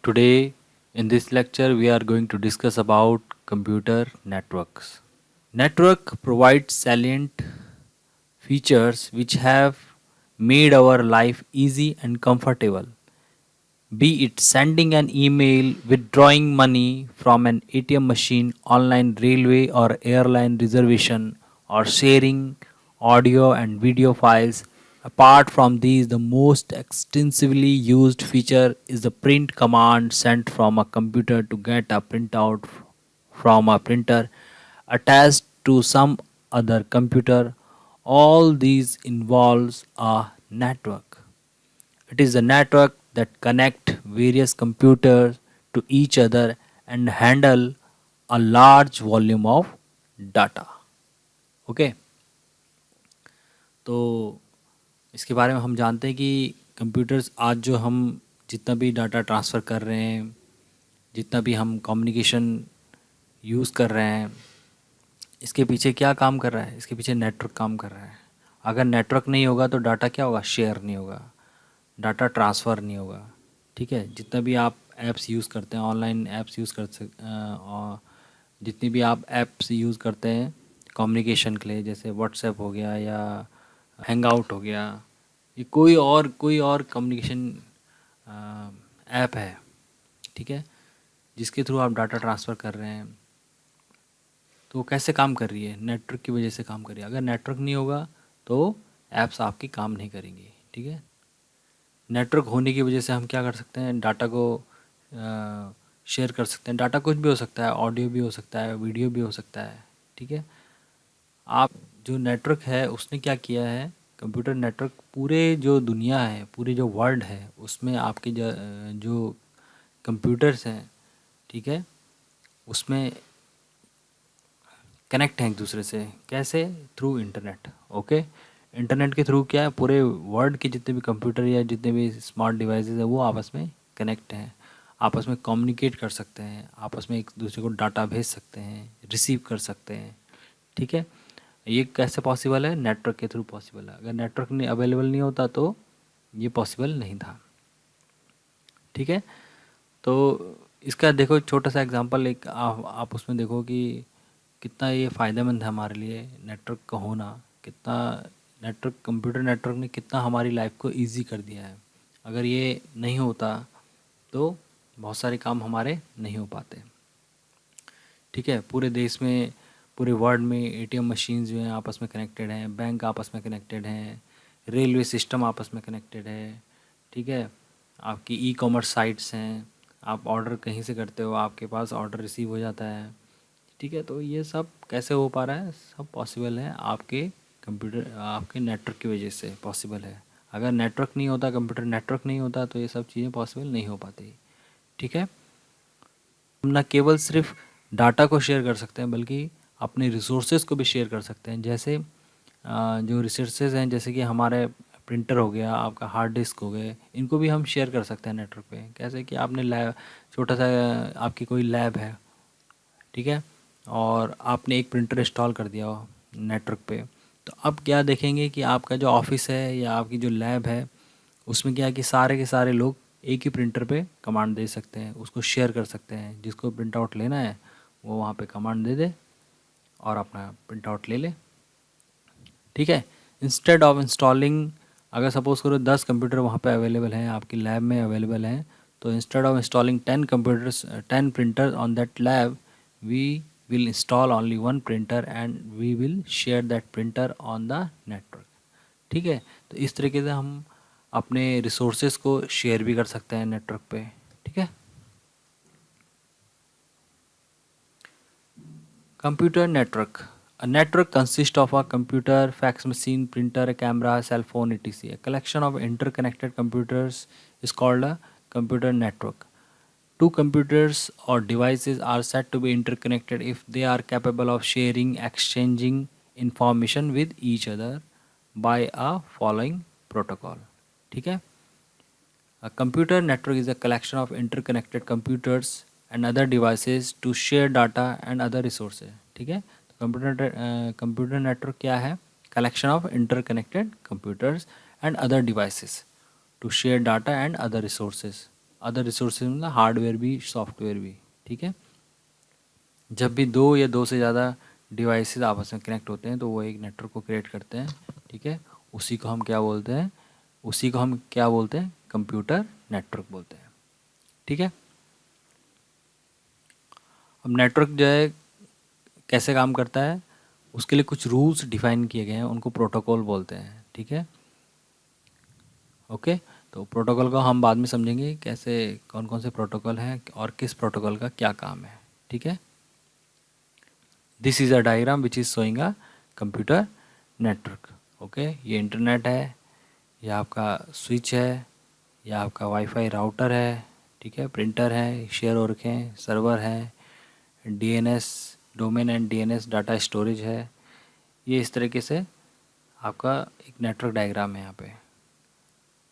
Today, in this lecture, we are going to discuss about computer networks. Network provides salient features which have made our life easy and comfortable. Be it sending an email, withdrawing money from an ATM machine, online railway or airline reservation, or sharing audio and video files. Apart from these, the most extensively used feature is the print command sent from a computer to get a printout from a printer attached to some other computer. All these involves a network. It is a network that connect various computers to each other and handle a large volume of data. Okay तो इसके बारे में हम जानते हैं कि computers आज जो हम जितना भी डाटा ट्रांसफ़र कर रहे हैं, जितना भी हम कम्युनिकेशन यूज़ कर रहे हैं, इसके पीछे क्या काम कर रहा है? इसके पीछे नेटवर्क काम कर रहा है। अगर नेटवर्क नहीं होगा तो डाटा क्या होगा? शेयर नहीं होगा, डाटा ट्रांसफ़र नहीं होगा। ठीक है, जितना भी आप ऐप्स यूज़ करते हैं, ऑनलाइन ऐप्स यूज़ जितनी भी आप ऐप्स यूज़ करते हैं कम्युनिकेशन के लिए, जैसे व्हाट्सएप हो गया या हैंगआउट हो गया, ये कोई और कम्युनिकेशन ऐप है, ठीक है, जिसके थ्रू आप डाटा ट्रांसफ़र कर रहे हैं, तो वो कैसे काम कर रही है? नेटवर्क की वजह से काम कर रही है। अगर नेटवर्क नहीं होगा तो ऐप्स आपकी काम नहीं करेंगी। ठीक है, नेटवर्क होने की वजह से हम क्या कर सकते हैं? डाटा को शेयर कर सकते हैं। डाटा कुछ भी हो सकता है, ऑडियो भी हो सकता है, वीडियो भी हो सकता है। ठीक है, आप जो नेटवर्क है उसने क्या किया है? कंप्यूटर नेटवर्क पूरे जो दुनिया है, पूरे जो वर्ल्ड है, उसमें आपके जो कंप्यूटर्स हैं, ठीक है, उसमें कनेक्ट हैं एक दूसरे से। कैसे? Through internet. ओके, इंटरनेट के थ्रू क्या है, पूरे वर्ल्ड के जितने भी कंप्यूटर या जितने भी स्मार्ट डिवाइसेस हैं वो आपस में कनेक्ट हैं, आपस में कम्युनिकेट कर सकते हैं, आपस में एक दूसरे को डाटा भेज सकते हैं, रिसीव कर सकते हैं। ठीक है, ये कैसे पॉसिबल है? नेटवर्क के थ्रू पॉसिबल है। अगर नेटवर्क नहीं अवेलेबल नहीं होता तो ये पॉसिबल नहीं था। ठीक है, तो इसका देखो छोटा सा एग्जांपल, एक आप उसमें देखो कि कितना ये फ़ायदेमंद है हमारे लिए नेटवर्क का होना। कितना नेटवर्क, कंप्यूटर नेटवर्क ने कितना हमारी लाइफ को इजी कर दिया है। अगर ये नहीं होता तो बहुत सारे काम हमारे नहीं हो पाते। ठीक है, पूरे देश में, पूरे वर्ल्ड में एटीएम मशीन जो हैं आपस में कनेक्टेड हैं, बैंक आपस में कनेक्टेड हैं, रेलवे सिस्टम आपस में कनेक्टेड है। ठीक है, आपकी ई कॉमर्स साइट्स हैं, आप ऑर्डर कहीं से करते हो आपके पास ऑर्डर रिसीव हो जाता है। ठीक है, तो ये सब कैसे हो पा रहा है? सब पॉसिबल है आपके कंप्यूटर, आपके नेटवर्क की वजह से पॉसिबल है। अगर नेटवर्क नहीं होता, कंप्यूटर नेटवर्क नहीं होता तो ये सब चीज़ें पॉसिबल नहीं हो पाती। ठीक है, हम ना केवल सिर्फ डाटा को शेयर कर सकते हैं बल्कि अपने रिसोर्सेज को भी शेयर कर सकते हैं। जैसे जो रिसोर्सेज हैं, जैसे कि हमारे प्रिंटर हो गया, आपका हार्ड डिस्क हो गए, इनको भी हम शेयर कर सकते हैं नेटवर्क पे। कैसे कि आपने लैब, छोटा सा आपकी कोई लैब है, ठीक है, और आपने एक प्रिंटर इंस्टॉल कर दिया हो नेटवर्क पे, तो अब क्या देखेंगे कि आपका जो ऑफिस है या आपकी जो लैब है उसमें क्या है कि सारे के सारे लोग एक ही प्रिंटर पे कमांड दे सकते हैं, उसको शेयर कर सकते हैं। जिसको प्रिंट आउट लेना है वो वहाँ पे कमांड दे दे और अपना प्रिंट आउट ले ले। ठीक है, इंस्टेड ऑफ इंस्टॉलिंग, अगर सपोज़ करो 10 कंप्यूटर वहाँ पे अवेलेबल हैं, आपकी लैब में अवेलेबल हैं, तो instead of installing 10 computers, 10 printer on that lab, we will install only one printer and we will share that printer on the network। ठीक है, तो इस तरीके से हम अपने रिसोर्सेज को शेयर भी कर सकते हैं नेटवर्क पे। ठीक है, computer network, a network consists of a computer, fax machine, printer, a camera, cell phone, etc. A collection of interconnected computers is called a computer network. Two computers or devices are said to be interconnected if they are capable of sharing, exchanging information with each other by a following protocol। ठीक है, a computer network is a collection of interconnected computers and other devices to share data and other resources। ठीक है, तो computer network क्या है? Collection of interconnected computers and other devices to share data and other resources. Other resources मतलब hardware भी software भी, ठीक है। जब भी दो या दो से ज़्यादा डिवाइसेस आपस में कनेक्ट होते हैं तो वो एक नेटवर्क को क्रिएट करते हैं, ठीक है। उसी को हम क्या बोलते हैं, उसी को हम क्या बोलते हैं, कंप्यूटर नेटवर्क बोलते हैं, ठीक है। अब नेटवर्क जो है कैसे काम करता है, उसके लिए कुछ रूल्स डिफाइन किए गए हैं, उनको प्रोटोकॉल बोलते हैं, ठीक है। ओके, तो प्रोटोकॉल को हम बाद में समझेंगे कैसे, कौन कौन से प्रोटोकॉल हैं और किस प्रोटोकॉल का क्या काम है, ठीक है। This is a diagram which is showing a computer network. Okay, ये इंटरनेट है, यह आपका स्विच है, यह आपका वाईफाई राउटर है, ठीक है। प्रिंटर है, शेयर हो रखे हैं, सर्वर है, DNS domain and DNS data storage है। ये इस तरीके से आपका एक नेटवर्क डायग्राम है यहाँ पे।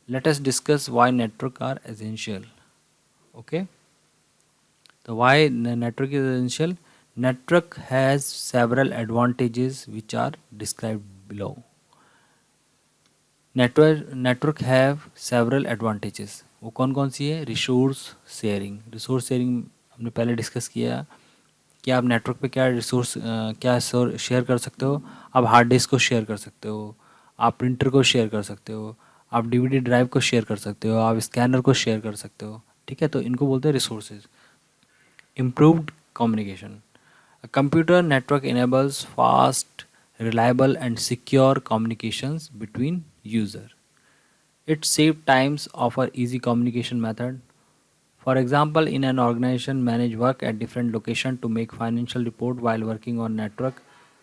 Let us discuss why network are essential. Okay, तो why network is essential, network has several advantages which are described below. Network have several advantages, वो कौन कौन सी है, रिसोर्स शेयरिंग हमने पहले डिस्कस किया कि आप नेटवर्क पे क्या रिसोर्स क्या शेयर कर सकते हो। आप हार्ड डिस्क को शेयर कर सकते हो, आप प्रिंटर को शेयर कर सकते हो, आप डीवीडी ड्राइव को शेयर कर सकते हो, आप स्कैनर को शेयर कर सकते हो, ठीक है। तो इनको बोलते हैं resources. Improved communication, a computer network enables fast, reliable, and secure communications between users. It saves times, offer easy communication method. For example, in an organization, manage work at different location to make financial report while working on network.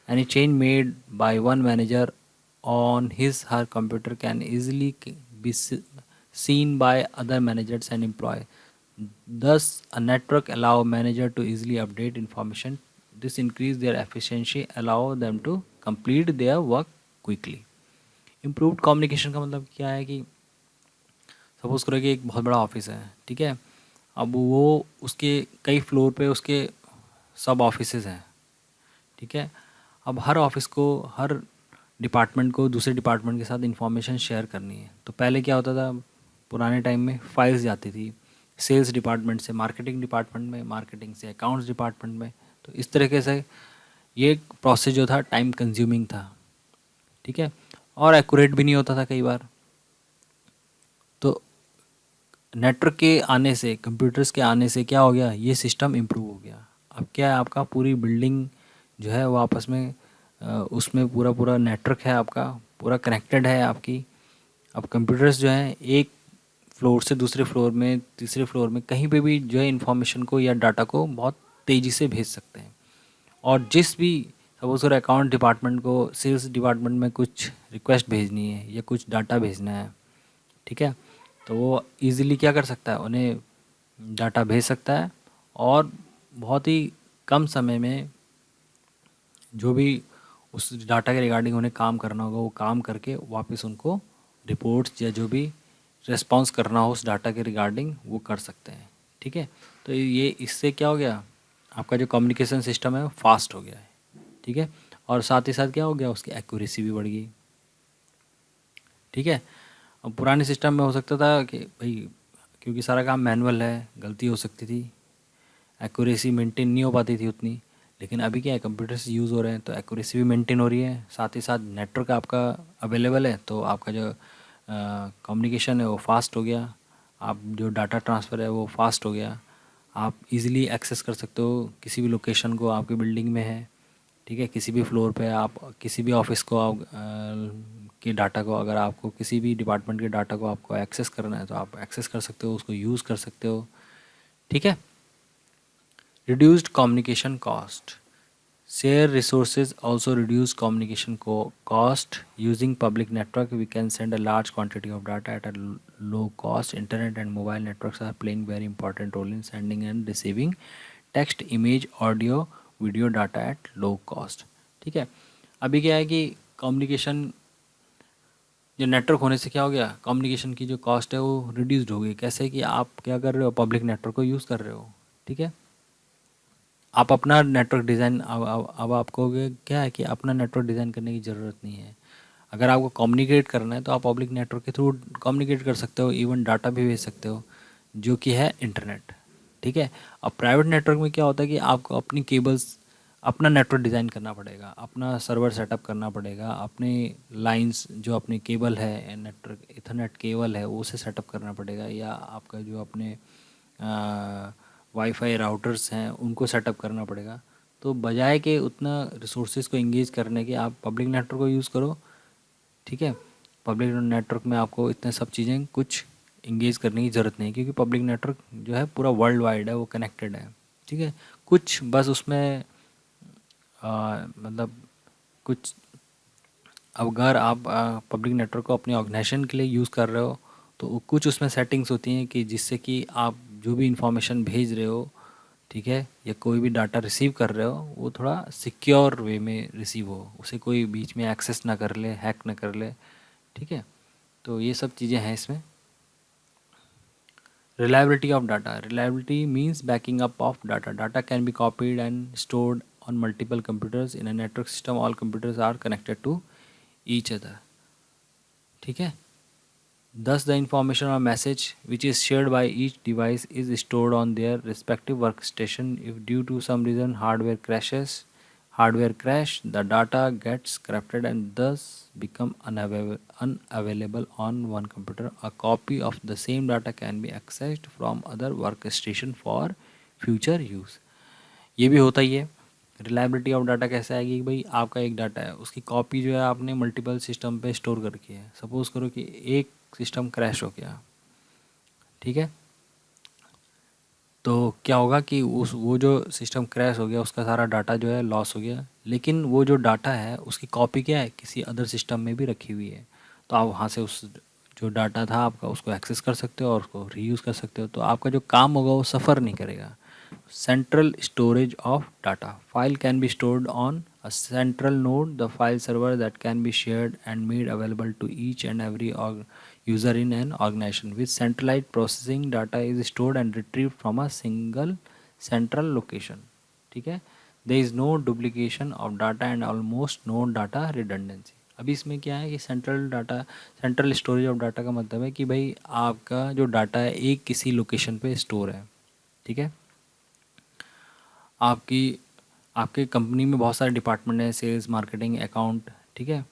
Any change made by one manager on his her computer can easily be seen by other managers and employees. Thus, a network allow manager to easily update information. This increase their efficiency, allow them to complete their work quickly. Improved communication का मतलब क्या है कि suppose करो कि एक बहुत बड़ा ऑफिस है, ठीक है। अब वो उसके कई फ्लोर पे उसके सब ऑफिसेज हैं, ठीक है। अब हर ऑफिस को, हर डिपार्टमेंट को दूसरे डिपार्टमेंट के साथ इंफॉर्मेशन शेयर करनी है। तो पहले क्या होता था, पुराने टाइम में फाइल्स जाती थी सेल्स डिपार्टमेंट से मार्केटिंग डिपार्टमेंट में, मार्केटिंग से अकाउंट्स डिपार्टमेंट में। तो इस तरीके से ये प्रोसेस जो था टाइम कंज्यूमिंग था, ठीक है, और एक्यूरेट भी नहीं होता था कई बार। तो नेटवर्क के आने से, कंप्यूटर्स के आने से क्या हो गया, ये सिस्टम इम्प्रूव हो गया। अब क्या है, आपका पूरी बिल्डिंग जो है वो आपस में उसमें पूरा पूरा नेटवर्क है, आपका पूरा कनेक्टेड है आपकी। अब कंप्यूटर्स जो हैं एक फ्लोर से दूसरे फ्लोर में, तीसरे फ्लोर में, कहीं पे भी जो है इन्फॉर्मेशन को या डाटा को बहुत तेज़ी से भेज सकते हैं। और जिस भी सपोज करो अकाउंट डिपार्टमेंट को सेल्स डिपार्टमेंट में कुछ रिक्वेस्ट भेजनी है या कुछ डाटा भेजना है, ठीक है, तो वो इजीली क्या कर सकता है, उन्हें डाटा भेज सकता है और बहुत ही कम समय में जो भी उस डाटा के रिगार्डिंग उन्हें काम करना होगा वो काम करके वापस उनको रिपोर्ट्स या जो भी रिस्पॉन्स करना हो उस डाटा के रिगार्डिंग वो कर सकते हैं, ठीक है। तो ये इससे क्या हो गया, आपका जो कम्युनिकेशन सिस्टम है वो फास्ट हो गया है, ठीक है। और साथ ही साथ क्या हो गया, उसकी एक्यूरेसी भी बढ़ गई, ठीक है। अब पुराने सिस्टम में हो सकता था कि भाई क्योंकि सारा काम मैनुअल है, गलती हो सकती थी, एक्यूरेसी मेंटेन नहीं हो पाती थी उतनी। लेकिन अभी क्या है, कंप्यूटर्स यूज़ हो रहे हैं तो एक्यूरेसी भी मेंटेन हो रही है, साथ ही साथ नेटवर्क आपका अवेलेबल है तो आपका जो कम्युनिकेशन है वो फास्ट हो गया, आप जो डाटा ट्रांसफ़र है वो फास्ट हो गया। आप इजीली एक्सेस कर सकते हो किसी भी लोकेशन को, आपकी बिल्डिंग में है, ठीक है, किसी भी फ्लोर पे आप किसी भी ऑफिस को आप के डाटा को, अगर आपको किसी भी डिपार्टमेंट के डाटा को आपको एक्सेस करना है तो आप एक्सेस कर सकते हो, उसको यूज़ कर सकते हो, ठीक है। Reduced communication cost. Share resources also reduce communication cost. Using public network, we can send a large quantity of data at a low cost. Internet and mobile networks are playing very important role in sending and receiving text, image, audio, video data at low cost. ठीक है, अभी क्या है कि communication जो network होने से क्या हो गया, कम्युनिकेशन की जो कॉस्ट है वो रिड्यूस्ड हो गई। कैसे कि आप क्या कर रहे हो, पब्लिक नेटवर्क को यूज़ कर रहे हो, ठीक है। आप अपना नेटवर्क डिज़ाइन अब आपको क्या है कि अपना नेटवर्क डिज़ाइन करने की ज़रूरत नहीं है। अगर आपको कम्युनिकेट करना है तो आप पब्लिक नेटवर्क के थ्रू कम्युनिकेट कर सकते हो, इवन डाटा भी भेज सकते हो, जो कि है इंटरनेट, ठीक है। अब प्राइवेट नेटवर्क में क्या होता है कि आपको अपनी केबल्स, अपना नेटवर्क डिज़ाइन करना पड़ेगा, अपना सर्वर सेटअप करना पड़ेगा, अपने लाइंस जो अपने केबल है, नेटवर्क इथरनेट केबल है, वो उसे सेटअप करना पड़ेगा, या आपका जो अपने वाईफाई राउटर्स हैं उनको सेटअप करना पड़ेगा। तो बजाय के उतना रिसोर्सेज को इंगेज करने के आप पब्लिक नेटवर्क को यूज़ करो, ठीक है। पब्लिक नेटवर्क में आपको इतने सब चीज़ें कुछ इंगेज करने की ज़रूरत नहीं, क्योंकि पब्लिक नेटवर्क जो है पूरा वर्ल्ड वाइड है, वो कनेक्टेड है, ठीक है। कुछ बस उसमें मतलब कुछ, अगर आप पब्लिक नेटवर्क को अपने ऑर्गेनाइजेशन के लिए यूज़ कर रहे हो तो कुछ उसमें सेटिंग्स होती हैं कि जिससे कि आप जो भी इंफॉर्मेशन भेज रहे हो, ठीक है, या कोई भी डाटा रिसीव कर रहे हो, वो थोड़ा सिक्योर वे में रिसीव हो, उसे कोई बीच में एक्सेस ना कर ले, हैक ना कर ले, ठीक है। तो ये सब चीज़ें हैं इसमें। Reliability of data. Reliability means backing up of data. Data can be copied and stored on multiple computers. In a network system, all computers are connected to each other. ठीक है। Thus, the information or message which is shared by each device is stored on their respective workstation. If due to some reason hardware crash, the data gets corrupted and thus become unavailable on one computer. A copy of the same data can be accessed from other workstation for future use. ये भी होता ही है। Reliability of data कैसे आएगी कि भाई आपका एक डाटा है, उसकी कॉपी जो है आपने मल्टीपल सिस्टम पे स्टोर करके है। सपोज़ करो कि एक सिस्टम क्रैश हो गया, ठीक है, तो क्या होगा कि उस वो जो सिस्टम क्रैश हो गया उसका सारा डाटा जो है लॉस हो गया, लेकिन वो जो डाटा है उसकी कॉपी क्या है, किसी अदर सिस्टम में भी रखी हुई है। तो आप वहाँ से उस जो डाटा था आपका उसको एक्सेस कर सकते हो और उसको रीयूज़ कर सकते हो। तो आपका जो काम होगा वो सफ़र नहीं करेगा। Central storage of data. File can be stored on a central node, the file server that can be shared and made available to each and every user in an organization. With centralized processing, data is stored and retrieved from a single central location. ठीक है। There is no duplication of data and almost no data redundancy. अभी इसमें क्या है कि central storage of data का मतलब है कि भाई आपका जो डाटा है एक किसी लोकेशन पे स्टोर है, ठीक है। आपकी आपके कंपनी में बहुत सारे डिपार्टमेंट हैं, सेल्स, मार्केटिंग, अकाउंट, ठीक है,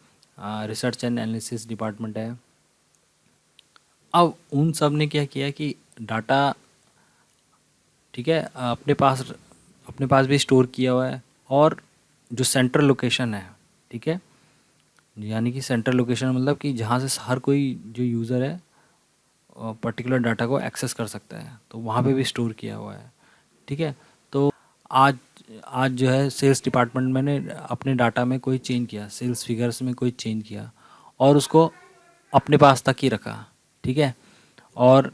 रिसर्च एंड एनालिसिस डिपार्टमेंट है। अब उन सब ने क्या किया कि डाटा, ठीक है, अपने पास भी स्टोर किया हुआ है, और जो सेंट्रल लोकेशन है, ठीक है, यानी कि सेंट्रल लोकेशन मतलब कि जहाँ से हर कोई जो यूज़र है पर्टिकुलर डाटा को एक्सेस कर सकता है, तो वहाँ पे भी स्टोर किया हुआ है, ठीक है। तो आज आज जो है सेल्स डिपार्टमेंट मैंने अपने डाटा में कोई चेंज किया, सेल्स फिगर्स में कोई चेंज किया और उसको अपने पास तक ही रखा, ठीक है। और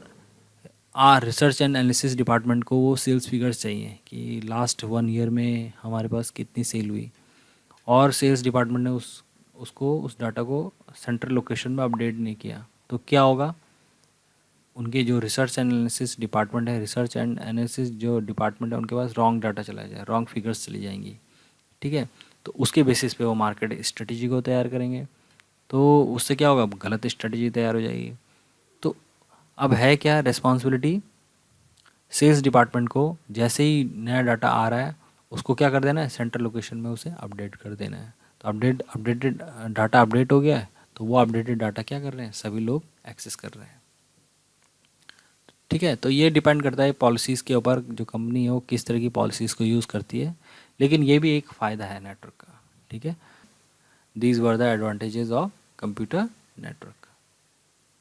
रिसर्च एंड एनालिसिस डिपार्टमेंट को वो सेल्स फिगर्स चाहिए कि लास्ट 1 ईयर में हमारे पास कितनी सेल हुई, और सेल्स डिपार्टमेंट ने उस डाटा को सेंट्रल लोकेशन में अपडेट नहीं किया, तो क्या होगा, उनके जो रिसर्च एंड एनालिसिस डिपार्टमेंट है, रिसर्च एंड एनालिसिस जो डिपार्टमेंट है, उनके पास रॉन्ग डाटा चला जाए, रॉन्ग फिगर्स चली जाएंगी, ठीक है। तो उसके बेसिस पे वो मार्केट स्ट्रेटजी को तैयार करेंगे, तो उससे क्या होगा, गलत स्ट्रेटजी तैयार हो जाएगी। तो अब है क्या रिस्पॉन्सिबिलिटी, सेल्स डिपार्टमेंट को जैसे ही नया डाटा आ रहा है उसको क्या कर देना है, सेंट्रल लोकेशन में उसे अपडेट कर देना है। तो अपडेटेड डाटा अपडेट हो गया है, तो वो अपडेटेड डाटा क्या कर रहे हैं, सभी लोग एक्सेस कर रहे हैं, ठीक है। तो ये डिपेंड करता है पॉलिसीज़ के ऊपर, जो कंपनी है वो किस तरह की पॉलिसीज़ को यूज़ करती है, लेकिन ये भी एक फ़ायदा है नेटवर्क का, ठीक है। These were the advantages of computer network.